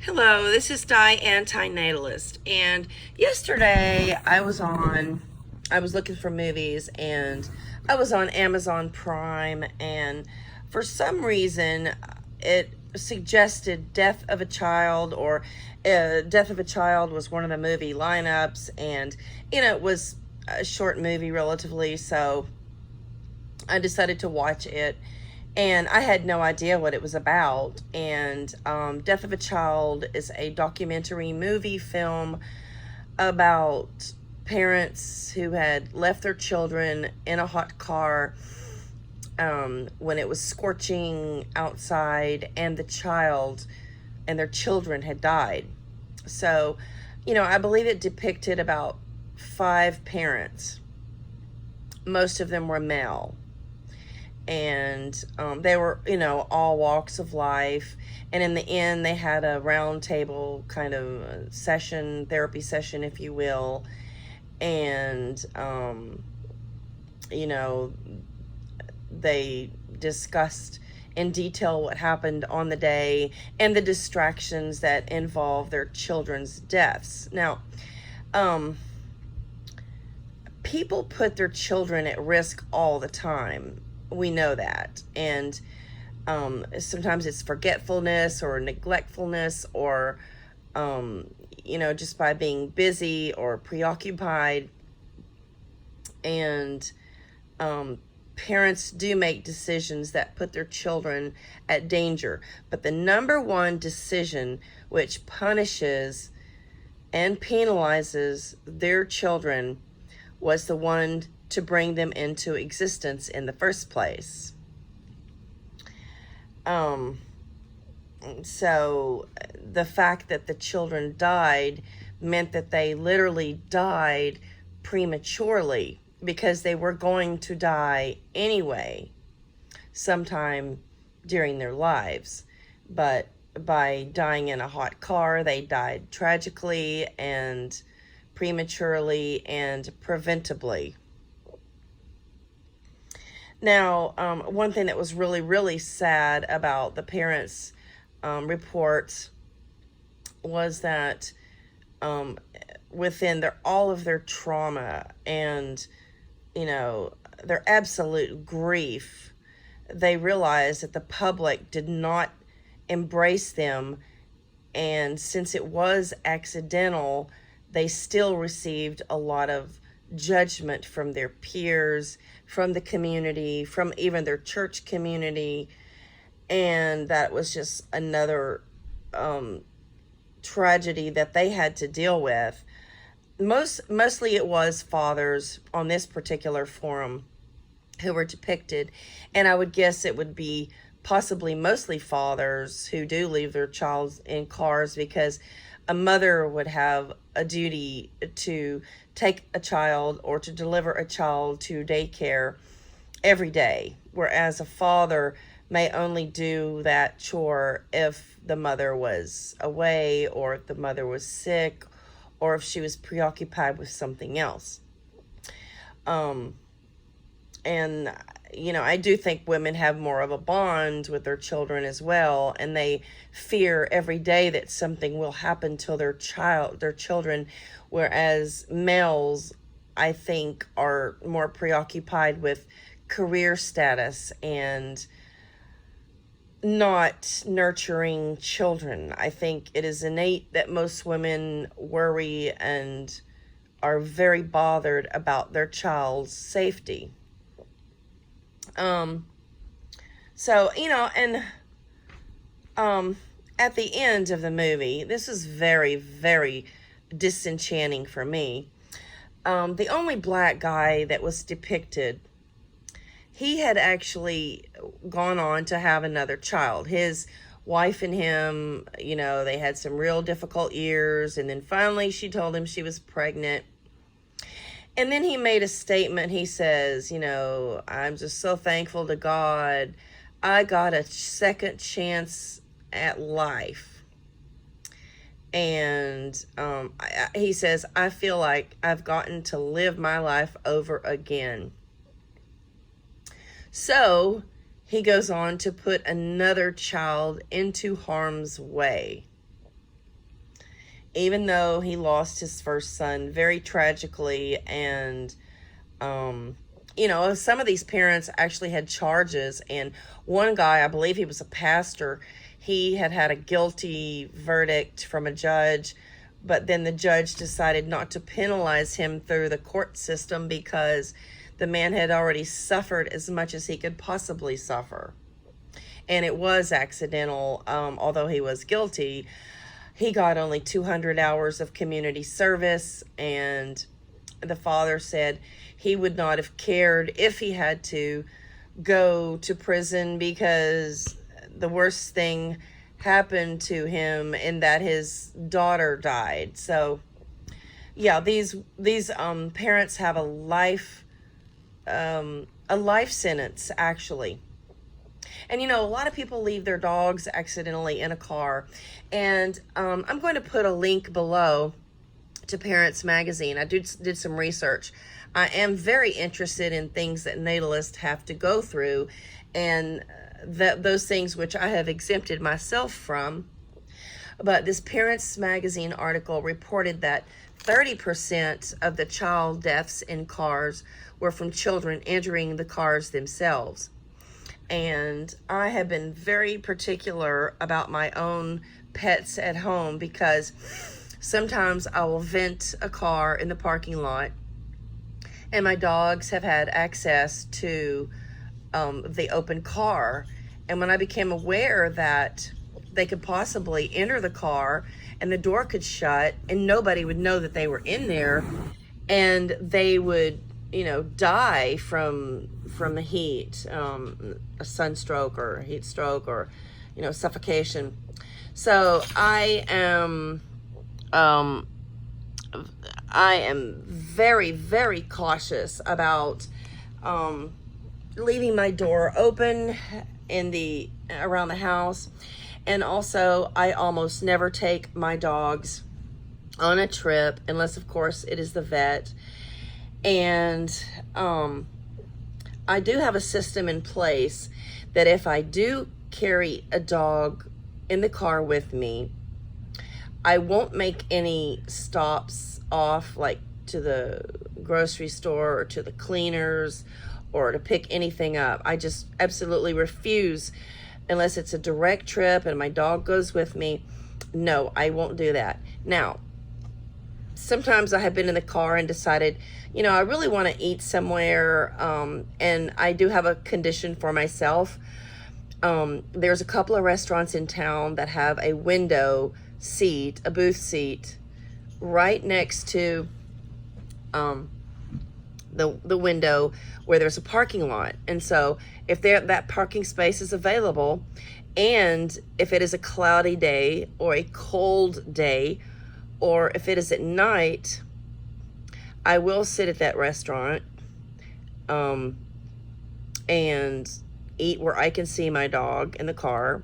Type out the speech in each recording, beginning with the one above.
Hello, this is Di Antinatalist, and yesterday I was looking for movies, and I was on Amazon Prime, and for some reason it suggested Death of a Child, or Death of a Child was one of the movie lineups, and it was a short movie relatively, so I decided to watch it, and I had no idea what it was about. And Death of a Child is a documentary movie film about parents who had left their children in a hot car when it was scorching outside, and the child and their children had died. So, I believe it depicted about five parents. Most of them were male, and they were all walks of life, and in the end they had a round table kind of session, therapy session if you will, and you know they discussed in detail what happened on the day and the distractions that involve their children's deaths. Now, people put their children at risk all the time. We know that. And sometimes it's forgetfulness or neglectfulness, or, just by being busy or preoccupied. And parents do make decisions that put their children at danger. But the number one decision which punishes and penalizes their children was the one to bring them into existence in the first place. So the fact that the children died meant that they literally died prematurely, because they were going to die anyway sometime during their lives. But by dying in a hot car, they died tragically and prematurely and preventably. Now, one thing that was really, really sad about the parents' reports was that within all of their trauma and, their absolute grief, they realized that the public did not embrace them. And since it was accidental, they still received a lot of judgment from their peers, from the community, from even their church community. And that was just another tragedy that they had to deal with. Mostly it was fathers on this particular forum who were depicted, and I would guess it would be possibly mostly fathers who do leave their child in cars, because a mother would have a duty to take a child or to deliver a child to daycare every day, whereas a father may only do that chore if the mother was away, or if the mother was sick, or if she was preoccupied with something else. And I do think women have more of a bond with their children as well, and they fear every day that something will happen to their children, whereas males, I think, are more preoccupied with career status and not nurturing children. I think it is innate that most women worry and are very bothered about their child's safety. So, and at the end of the movie, this is very, very disenchanting for me. The only black guy that was depicted, he had actually gone on to have another child. His wife and him, they had some real difficult years, and then finally she told him she was pregnant. And then he made a statement. He says, I'm just so thankful to God I got a second chance at life. And he says, I feel like I've gotten to live my life over again. So he goes on to put another child into harm's way. even though he lost his first son very tragically. And some of these parents actually had charges, and one guy, I believe he was a pastor, he had a guilty verdict from a judge, but then the judge decided not to penalize him through the court system because the man had already suffered as much as he could possibly suffer. And it was accidental, although he was guilty. He got only 200 hours of community service, and the father said he would not have cared if he had to go to prison, because the worst thing happened to him in that his daughter died. So yeah, these parents have a life sentence, actually. And a lot of people leave their dogs accidentally in a car, and I'm going to put a link below to Parents Magazine. I did some research. I am very interested in things that natalists have to go through, and those things which I have exempted myself from. But this Parents Magazine article reported that 30% of the child deaths in cars were from children entering the cars themselves. And I have been very particular about my own pets at home, because sometimes I will vent a car in the parking lot, and my dogs have had access to the open car. And when I became aware that they could possibly enter the car and the door could shut and nobody would know that they were in there, and they would, die from the heat, a sunstroke or a heat stroke, or, suffocation. So I am very, very cautious about leaving my door open around the house. And also, I almost never take my dogs on a trip unless, of course, it is the vet. And I do have a system in place that if I do carry a dog in the car with me, I won't make any stops off, like to the grocery store or to the cleaners or to pick anything up. I just absolutely refuse, unless it's a direct trip and my dog goes with me. No, I won't do that. Now, sometimes I have been in the car and decided, I really want to eat somewhere, and I do have a condition for myself. There's a couple of restaurants in town that have a window seat, a booth seat, right next to the window where there's a parking lot. And so if that parking space is available, and if it is a cloudy day or a cold day, or if it is at night, I will sit at that restaurant and eat where I can see my dog in the car,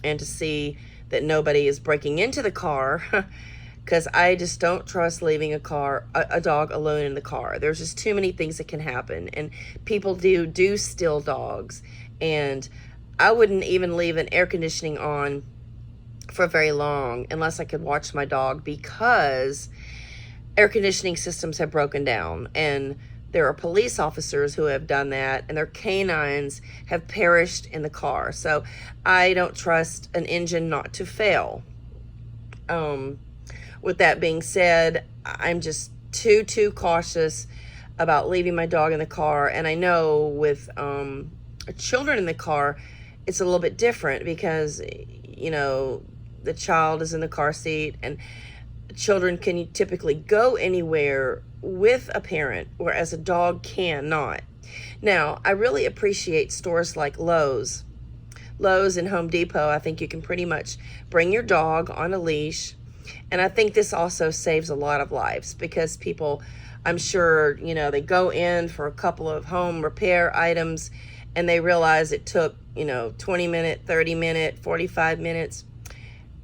and to see that nobody is breaking into the car, because I just don't trust leaving a dog alone in the car. There's just too many things that can happen, and people do steal dogs. And I wouldn't even leave an air conditioning on for very long unless I could watch my dog, because air conditioning systems have broken down, and there are police officers who have done that, and their canines have perished in the car. So I don't trust an engine not to fail. With that being said, I'm just too cautious about leaving my dog in the car. And I know with children in the car, it's a little bit different, because the child is in the car seat, and children can typically go anywhere with a parent, whereas a dog cannot. Now, I really appreciate stores like Lowe's and Home Depot. I think you can pretty much bring your dog on a leash. And I think this also saves a lot of lives, because people, I'm sure, they go in for a couple of home repair items, and they realize it took, 20 minutes, 30 minutes, 45 minutes,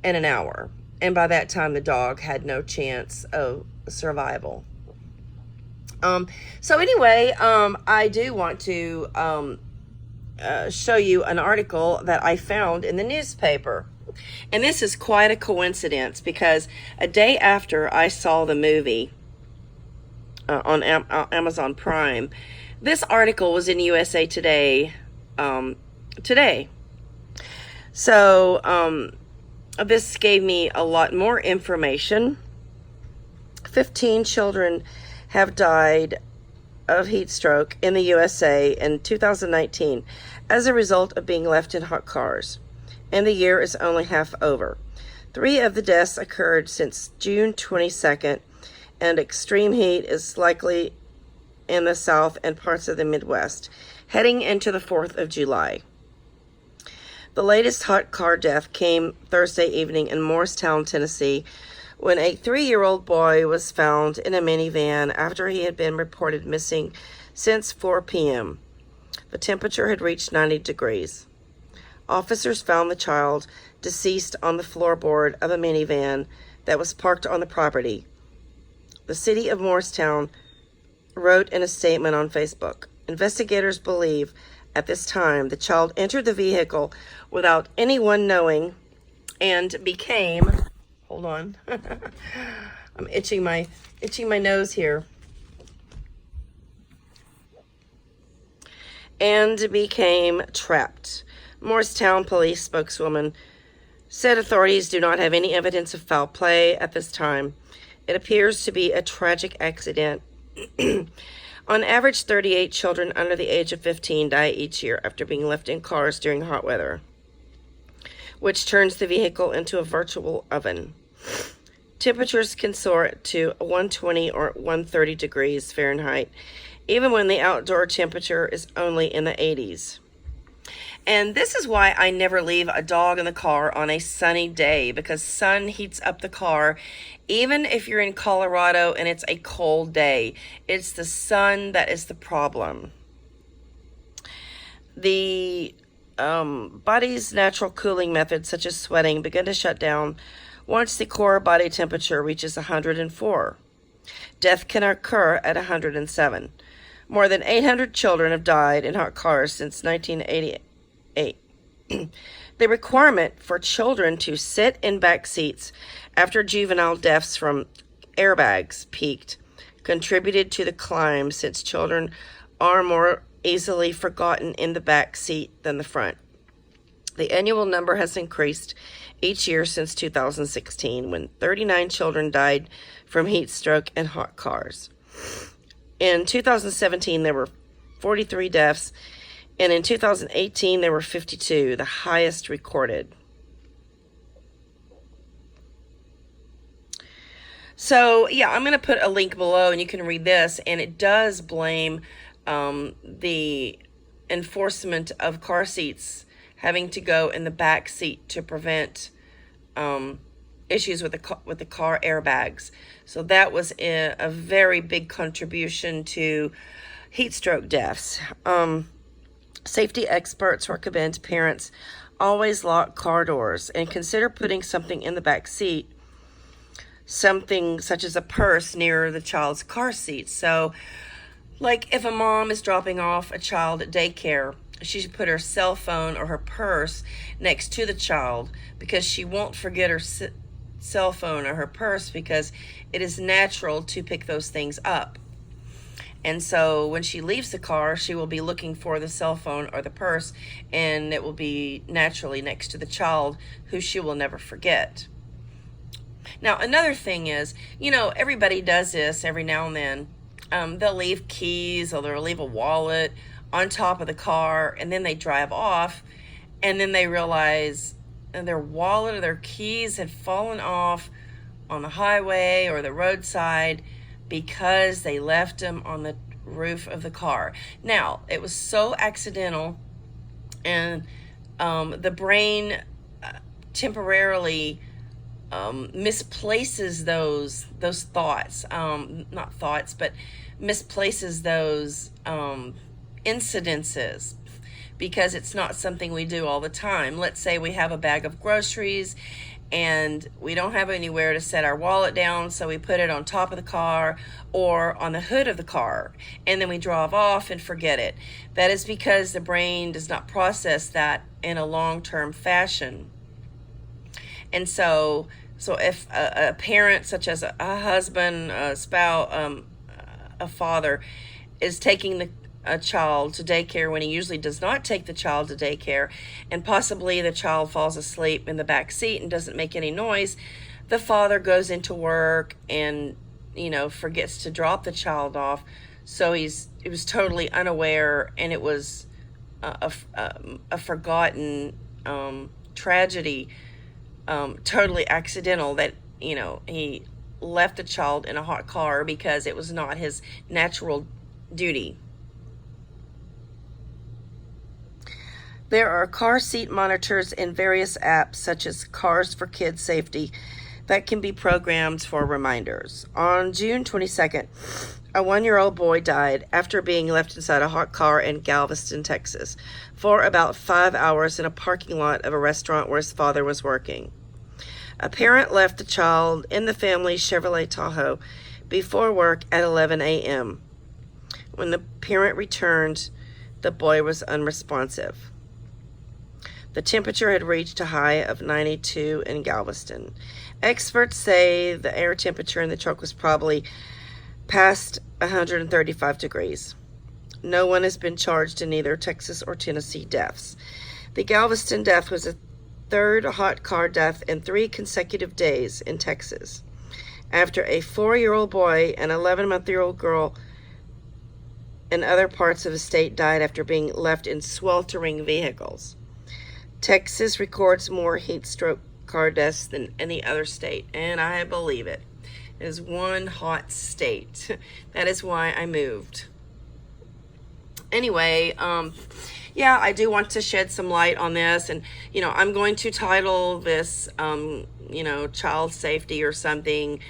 and an hour. And by that time, the dog had no chance of survival. So anyway, I do want to show you an article that I found in the newspaper. And this is quite a coincidence because a day after I saw the movie on Amazon Prime, this article was in USA Today today. So this gave me a lot more information. 15 children have died of heat stroke in the USA in 2019 as a result of being left in hot cars, and the year is only half over. 3 of the deaths occurred since June 22nd, and extreme heat is likely in the South and parts of the Midwest, heading into the 4th of July. The latest hot car death came Thursday evening in Morristown, Tennessee, when a 3-year-old boy was found in a minivan after he had been reported missing since 4 p.m. The temperature had reached 90 degrees. Officers found the child deceased on the floorboard of a minivan that was parked on the property. The city of Morristown wrote in a statement on Facebook, investigators believe at this time the child entered the vehicle without anyone knowing and became, hold on, I'm itching my nose here, and became trapped. Morristown police spokeswoman said authorities do not have any evidence of foul play at this time. It appears to be a tragic accident. On average, 38 children under the age of 15 die each year after being left in cars during hot weather, which turns the vehicle into a virtual oven. Temperatures can soar to 120 or 130 degrees Fahrenheit, even when the outdoor temperature is only in the 80s. And this is why I never leave a dog in the car on a sunny day, because sun heats up the car. Even if you're in Colorado and it's a cold day, it's the sun that is the problem. The body's natural cooling methods, such as sweating, begin to shut down once the core body temperature reaches 104. Death can occur at 107. More than 800 children have died in hot cars since 1988. The requirement for children to sit in back seats after juvenile deaths from airbags peaked contributed to the climb, since children are more easily forgotten in the back seat than the front. The annual number has increased each year since 2016, when 39 children died from heat stroke in hot cars. In 2017, there were 43 deaths, and in 2018, there were 52, the highest recorded. So, yeah, I'm going to put a link below, and you can read this, and it does blame the enforcement of car seats having to go in the back seat to prevent issues with the car airbags. So that was a very big contribution to heat stroke deaths. Safety experts recommend parents always lock car doors and consider putting something in the back seat, something such as a purse near the child's car seat. So, like if a mom is dropping off a child at daycare, she should put her cell phone or her purse next to the child, because she won't forget her cell phone or her purse, because it is natural to pick those things up. And so when she leaves the car, she will be looking for the cell phone or the purse, and it will be naturally next to the child, who she will never forget. Now, another thing is, everybody does this every now and then. They'll leave keys, or they'll leave a wallet on top of the car, and then they drive off, and then they realize their wallet or their keys had fallen off on the highway or the roadside, because they left them on the roof of the car. Now, it was so accidental, and the brain temporarily misplaces those thoughts, not thoughts, but misplaces those incidences, because it's not something we do all the time. Let's say we have a bag of groceries and we don't have anywhere to set our wallet down, so we put it on top of the car or on the hood of the car, and then we drive off and forget it. That is because the brain does not process that in a long-term fashion. And so if a parent, such as a husband, a spouse, a father, is taking a child to daycare when he usually does not take the child to daycare, and possibly the child falls asleep in the back seat and doesn't make any noise, the father goes into work and, forgets to drop the child off. So he was totally unaware, and it was a forgotten tragedy, totally accidental, that he left the child in a hot car because it was not his natural duty. There are car seat monitors in various apps, such as Cars for Kids Safety, that can be programmed for reminders. On June 22nd, a 1-year-old boy died after being left inside a hot car in Galveston, Texas, for about 5 hours in a parking lot of a restaurant where his father was working. A parent left the child in the family's Chevrolet Tahoe before work at 11 a.m. When the parent returned, the boy was unresponsive. The temperature had reached a high of 92 in Galveston. Experts say the air temperature in the truck was probably past 135 degrees. No one has been charged in either Texas or Tennessee deaths. The Galveston death was a third hot car death in 3 consecutive days in Texas, after a 4-year-old boy and 11-month-old girl in other parts of the state died after being left in sweltering vehicles. Texas records more heat stroke car deaths than any other state, and I believe it. It is one hot state. That is why I moved. Anyway, yeah, I do want to shed some light on this, and I'm going to title this child safety or something.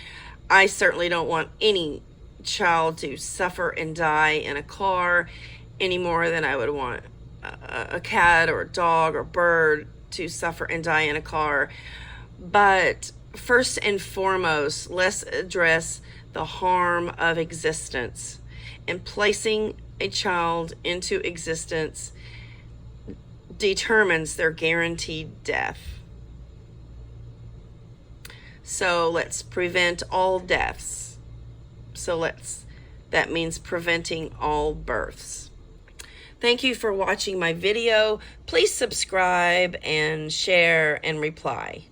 I certainly don't want any child to suffer and die in a car any more than I would want a cat or a dog or bird to suffer and die in a car. But first and foremost, let's address the harm of existence. And placing a child into existence determines their guaranteed death. So let's prevent all deaths. That means preventing all births. Thank you for watching my video. Please subscribe and share and reply.